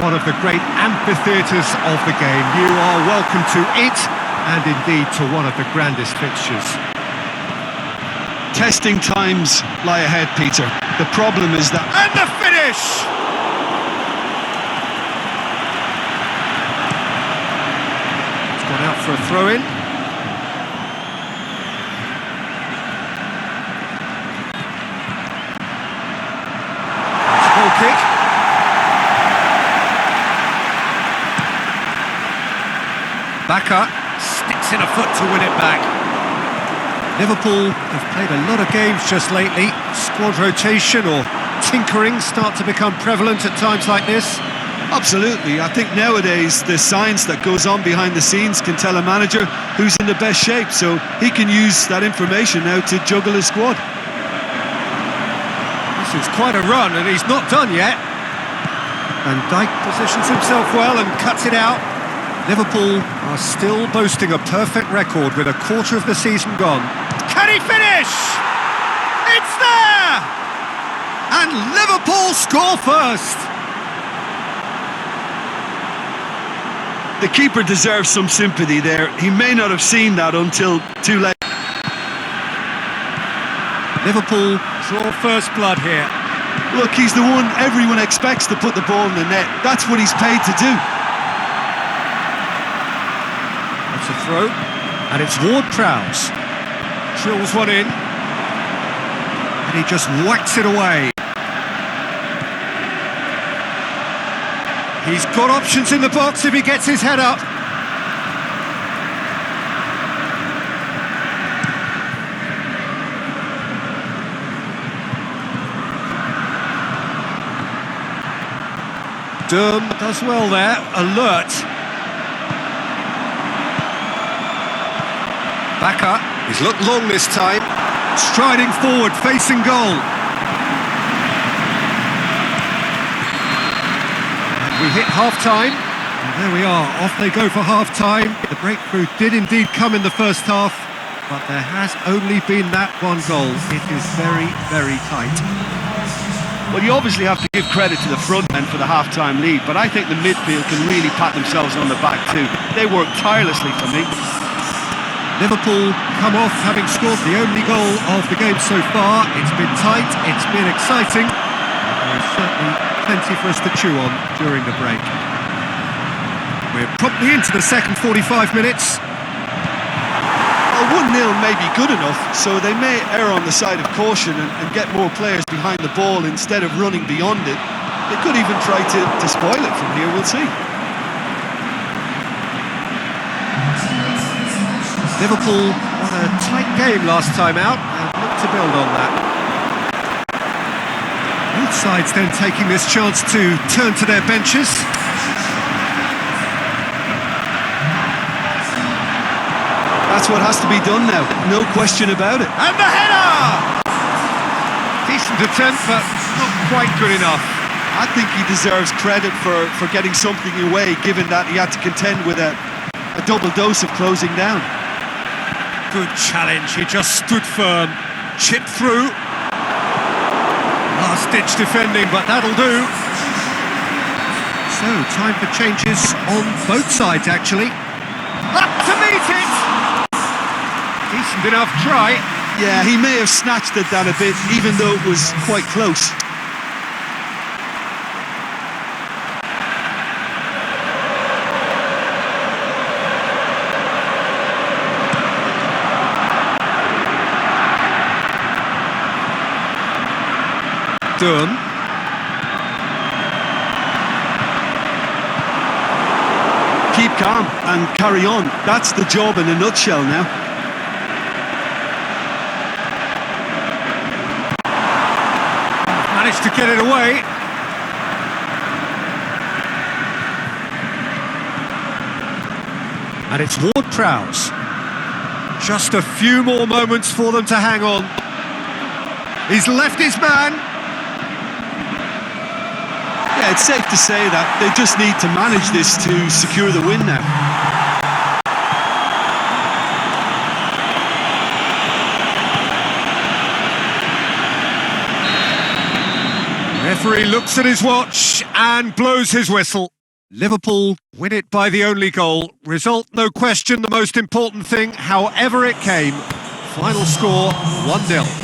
one of the great amphitheatres of the game. You are welcome to it, and indeed to one of the grandest fixtures. Testing times lie ahead, Peter. The problem is that... And the finish! It's gone out for a throw-in. It's a goal kick. Bacca sticks in a foot to win it back. Liverpool have played a lot of games just lately. Squad rotation or tinkering start to become prevalent at times like this. Absolutely. I think nowadays the science that goes on behind the scenes can tell a manager who's in the best shape, so he can use that information now to juggle his squad. This is quite a run, and he's not done yet. Van Dijk positions himself well and cuts it out. Liverpool are still boasting a perfect record with a quarter of the season gone. Can he finish? It's there! And Liverpool score first! The keeper deserves some sympathy there. He may not have seen that until too late. Liverpool draw first blood here. Look, he's the one everyone expects to put the ball in the net. That's what he's paid to do. It's a throw, and it's Ward-Prowse. Drills one in, and he just whacks it away. He's got options in the box if he gets his head up. Durham does well there, alert. Bacca, he's looked long this time, striding forward, facing goal. And we hit half-time, and there we are, off they go for half-time. The breakthrough did indeed come in the first half, but there has only been that one goal. It is very, very tight. Well, you obviously have to give credit to the front men for the half-time lead, but I think the midfield can really pat themselves on the back too. They work tirelessly for me. Liverpool come off having scored the only goal of the game so far. It's been tight, it's been exciting. There's certainly plenty for us to chew on during the break. We're promptly into the second 45 minutes. Well, 1-0 may be good enough, so they may err on the side of caution and get more players behind the ball instead of running beyond it. They could even try to spoil it from here, we'll see. Liverpool won a tight game last time out and look to build on that. Both sides then taking this chance to turn to their benches. That's what has to be done now, no question about it. And the header! Decent attempt, but not quite good enough. I think he deserves credit for getting something away, given that he had to contend with a double dose of closing down. Good challenge, he just stood firm, chipped through. Last-ditch defending, but that'll do. So, time for changes on both sides, actually. Up to meet it! Decent enough try. Yeah, he may have snatched at that a bit, even though it was quite close. Durham. Keep calm and carry on. That's the job in a nutshell now. Managed to get it away. And it's Ward-Prowse. Just a few more moments for them to hang on. He's left his man. Yeah, it's safe to say that they just need to manage this to secure the win now. Referee looks at his watch and blows his whistle. Liverpool win it by the only goal. Result, no question, the most important thing, however it came. Final score, 1-0.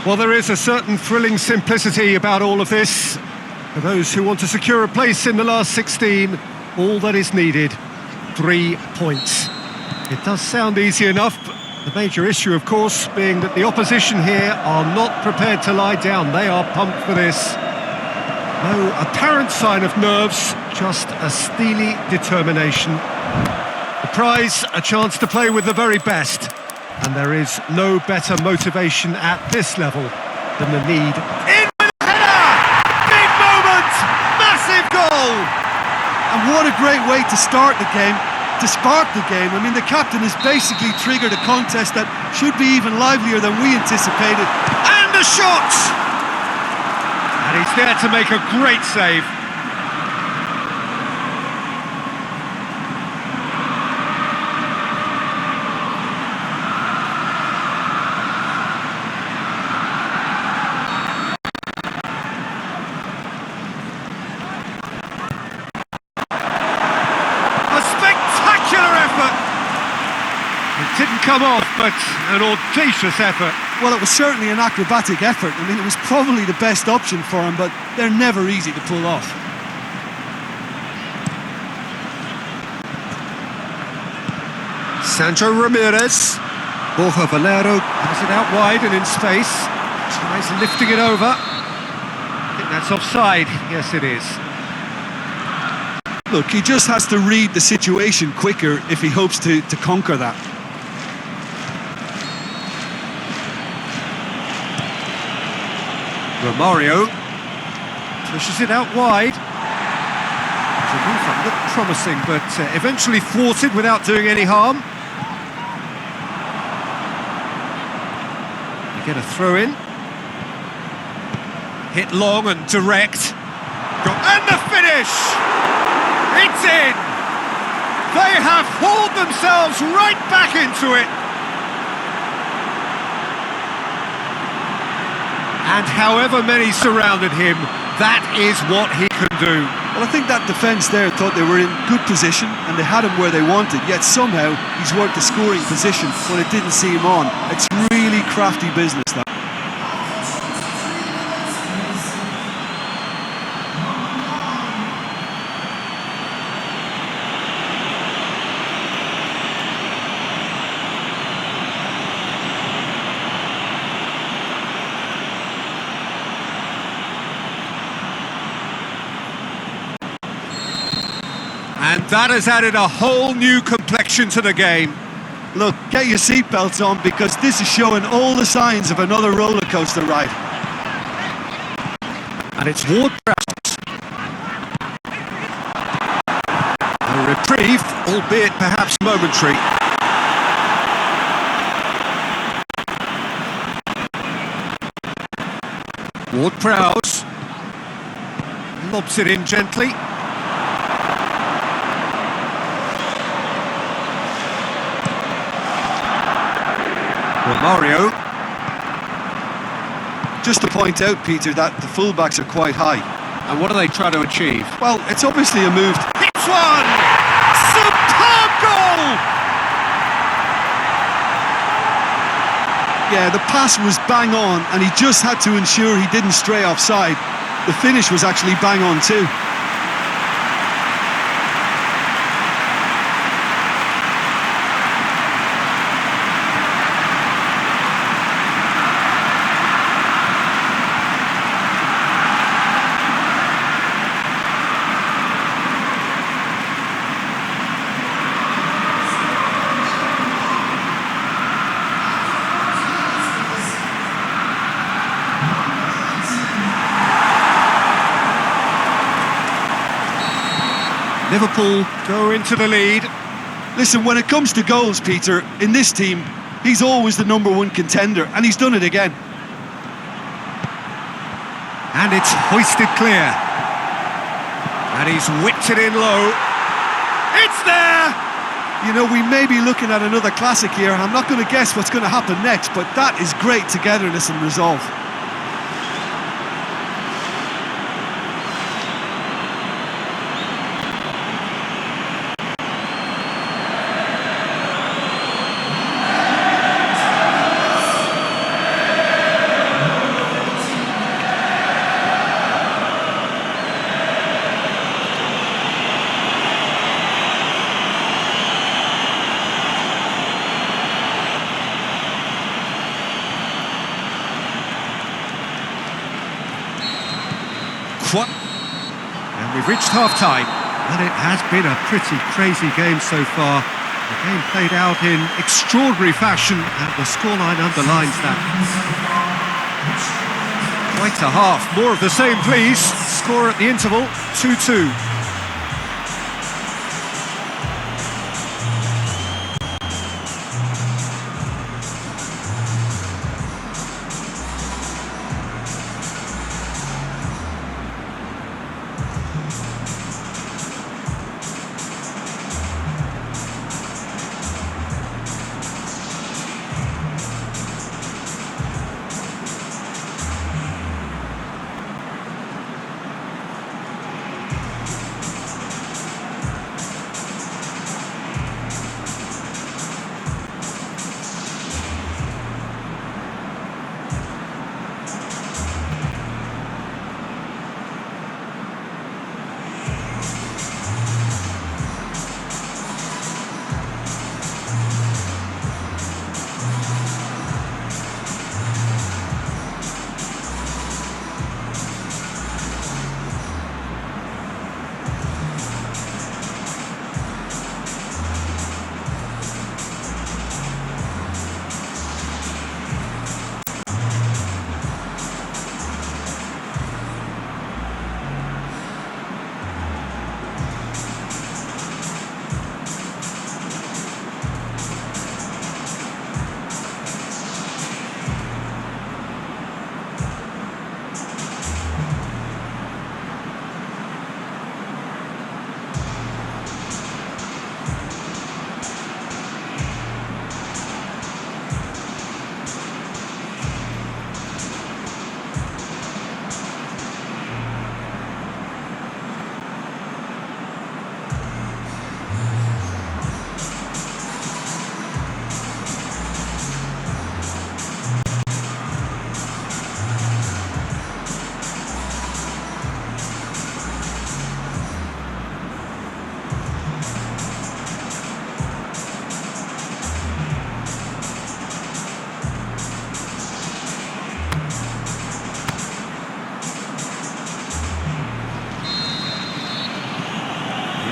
Well, there is a certain thrilling simplicity about all of this. For those who want to secure a place in the last 16, all that is needed, 3 points. It does sound easy enough, but the major issue, of course, being that the opposition here are not prepared to lie down. They are pumped for this. No apparent sign of nerves, just a steely determination. The prize, a chance to play with the very best. And there is no better motivation at this level than the need. In with a header! Big moment! Massive goal! And what a great way to start the game, to spark the game. I mean, the captain has basically triggered a contest that should be even livelier than we anticipated. And a shot! And he's there to make a great save. Didn't come off, but an audacious effort. Well, it was certainly an acrobatic effort. I mean, it was probably the best option for him, but they're never easy to pull off. Sancho Ramirez. Borja Valero has it out wide and in space. Tries lifting it over. I think that's offside. Yes, it is. Look, he just has to read the situation quicker if he hopes to conquer that. Romario pushes it out wide. The move looked promising, but eventually thwarted without doing any harm. You get a throw in. Hit long and direct. And the finish! It's in! They have hauled themselves right back into it. And however many surrounded him, that is what he can do. Well, I think that defence there thought they were in good position and they had him where they wanted, yet somehow he's worked the scoring position when it didn't see him on. It's really crafty business, that. And that has added a whole new complexion to the game. Look, get your seatbelts on because this is showing all the signs of another roller coaster ride. And it's Ward-Prowse. A reprieve, albeit perhaps momentary. Ward-Prowse lobs it in gently. Mario. Just to point out, Peter, that the fullbacks are quite high. And what are they trying to achieve? Well, it's obviously a move. Hits one! Superb goal! Yeah, the pass was bang on, and he just had to ensure he didn't stray offside. The finish was actually bang on too. Liverpool go into the lead. Listen, when it comes to goals, Peter, in this team, he's always the #1 contender, and he's done it again. And it's hoisted clear. And he's whipped it in low. It's there! You know, we may be looking at another classic here, and I'm not going to guess what's going to happen next, but that is great togetherness and resolve. And we've reached half-time. And it has been a pretty crazy game so far. The game played out in extraordinary fashion, and the scoreline underlines that. Quite a half. More of the same, please. Score at the interval, 2-2.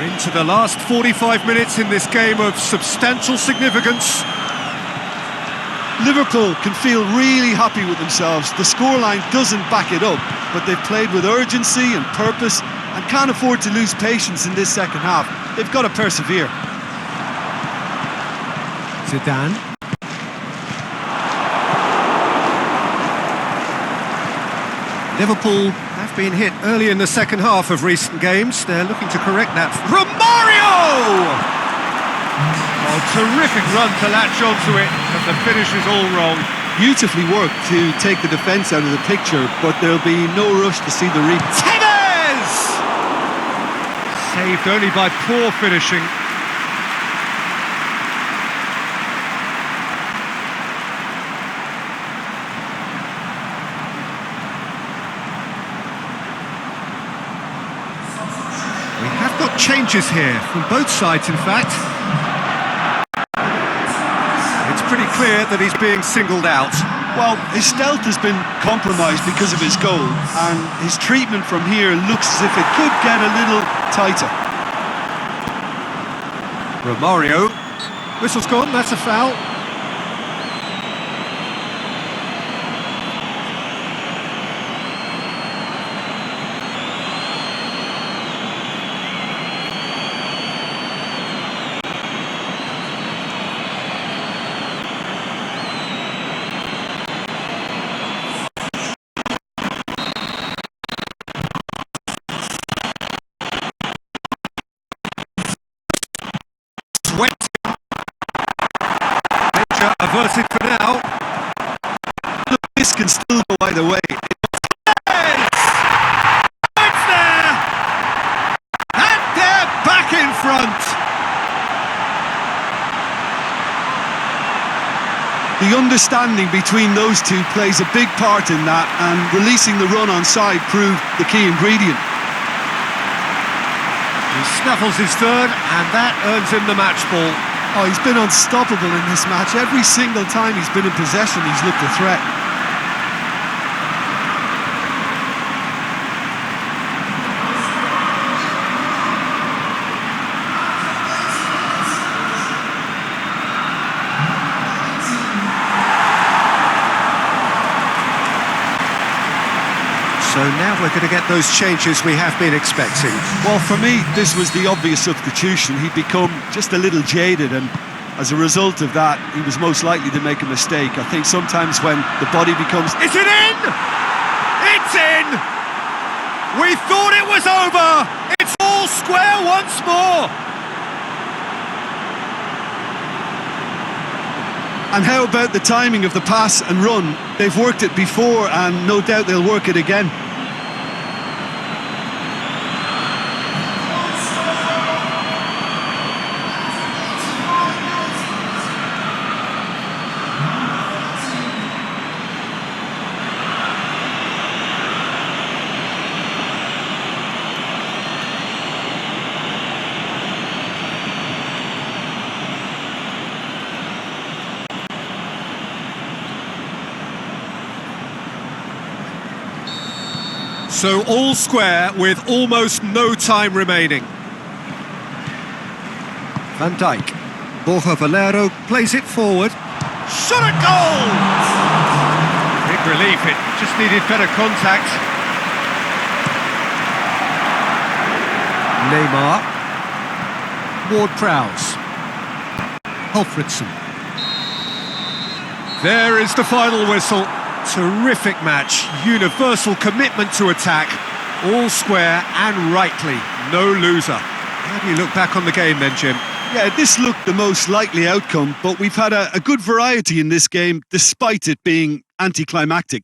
We're into the last 45 minutes in this game of substantial significance. Liverpool can feel really happy with themselves. The scoreline doesn't back it up, but they've played with urgency and purpose and can't afford to lose patience in this second half. They've got to persevere. Zidane. Liverpool have been hit early in the second half of recent games. They're looking to correct that. Romario! Oh, terrific run to latch onto it, but the finish is all wrong. Beautifully worked to take the defence out of the picture, but there'll be no rush to see the replay. Tevez! Saved only by poor finishing. We have got changes here, from both sides in fact. It's pretty clear that he's being singled out. Well, his stealth has been compromised because of his goal, and his treatment from here looks as if it could get a little tighter. Romario. Whistle's gone, that's a foul. Wet. Danger averted for now. Look, this can still go either way. Yes! It's there! And they're back in front! The understanding between those two plays a big part in that, and releasing the run on side proved the key ingredient. He snaffles his third, and that earns him the match ball. Oh, he's been unstoppable in this match. Every single time he's been in possession, he's looked a threat. So now we're going to get those changes we have been expecting. Well, for me, this was the obvious substitution. He'd become just a little jaded, and as a result of that, he was most likely to make a mistake. I think sometimes when the body becomes... Is it in? It's in! We thought it was over! It's all square once more! And how about the timing of the pass and run? They've worked it before, and no doubt they'll work it again. So all square with almost no time remaining. Van Dijk. Borja Valero plays it forward. Shot at goal! Big relief, it just needed better contact. Neymar. Ward-Prowse. Alfredson. There is the final whistle. Terrific match, universal commitment to attack, all square and rightly, no loser. How do you look back on the game then, Jim? Yeah, this looked the most likely outcome, but we've had a good variety in this game, despite it being anticlimactic.